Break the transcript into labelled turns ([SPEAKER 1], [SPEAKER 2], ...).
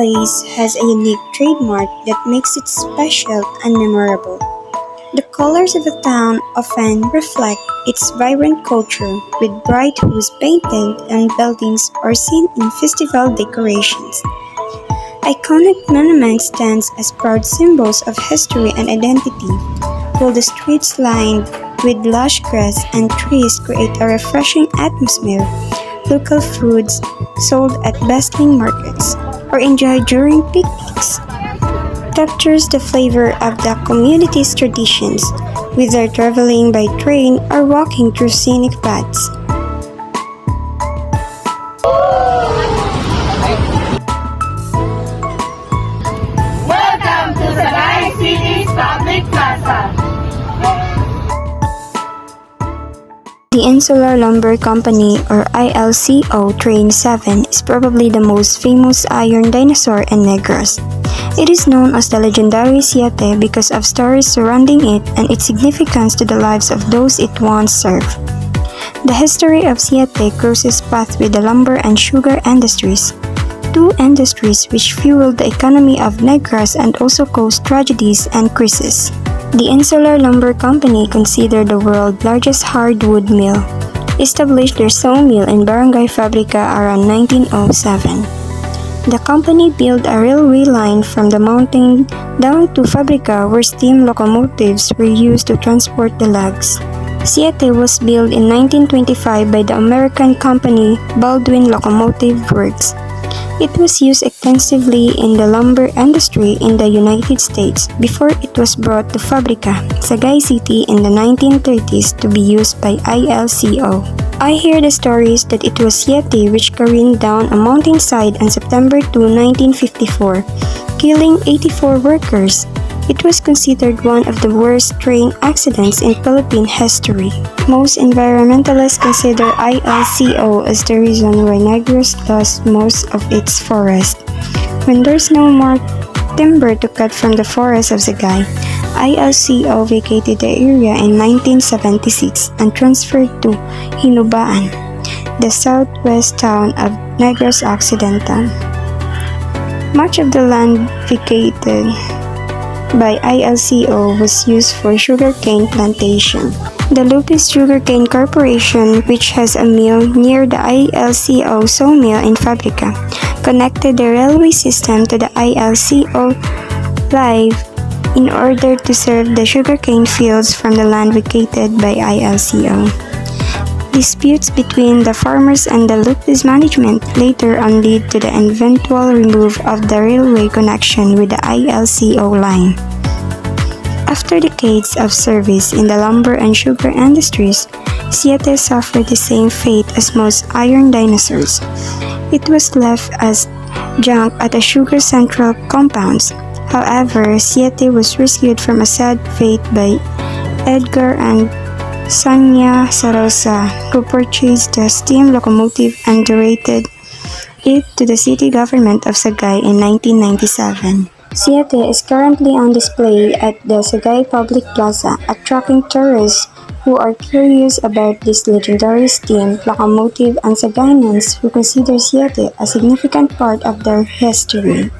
[SPEAKER 1] place has a unique trademark that makes it special and memorable. The colors of the town often reflect its vibrant culture, with bright hues painted on buildings or seen in festival decorations. Iconic monuments stand as proud symbols of history and identity, while the streets lined with lush grass and trees create a refreshing atmosphere. Local foods sold at bustling markets or enjoyed during picnics captures the flavor of the community's traditions, whether traveling by train or walking through scenic paths.
[SPEAKER 2] Welcome to Sagay City's Public Plaza.
[SPEAKER 1] The Insular Lumber Company or ILCO Train 7 is probably the most famous iron dinosaur in Negros. It is known as the legendary Siete because of stories surrounding it and its significance to the lives of those it once served. The history of Siete crosses paths with the lumber and sugar industries, two industries which fueled the economy of Negros and also caused tragedies and crises. The Insular Lumber Company, considered the world's largest hardwood mill, established their sawmill in Barangay Fabrica around 1907. The company built a railway line from the mountain down to Fabrica where steam locomotives were used to transport the logs. Siete was built in 1925 by the American company Baldwin Locomotive Works. It was used extensively in the lumber industry in the United States before it was brought to Fabrica, Sagay City in the 1930s to be used by ILCO. I hear the stories that it was Siete which careened down a mountainside on September 2, 1954, killing 84 workers. It was considered one of the worst train accidents in Philippine history. Most environmentalists consider ILCO as the reason why Negros lost most of its forest. When there's no more timber to cut from the forest of Sagay, ILCO vacated the area in 1976 and transferred to Hinubaan, the southwest town of Negros Occidental. Much of the land vacated by ILCO was used for sugarcane plantation. The Lupis Sugarcane Corporation, which has a mill near the ILCO sawmill in Fabrica, connected the railway system to the ILCO live in order to serve the sugarcane fields from the land vacated by ILCO. Disputes between the farmers and the Lupis management later on led to the eventual removal of the railway connection with the ILCO line. After decades of service in the lumber and sugar industries, Siete suffered the same fate as most iron dinosaurs. It was left as junk at the Sugar Central compounds. However, Siete was rescued from a sad fate by Edgar and Sonia Sarosa, who purchased the steam locomotive and donated it to the city government of Sagay in 1997. Siete is currently on display at the Sagay Public Plaza, attracting tourists who are curious about this legendary steam locomotive and Sagayans who consider Siete a significant part of their history.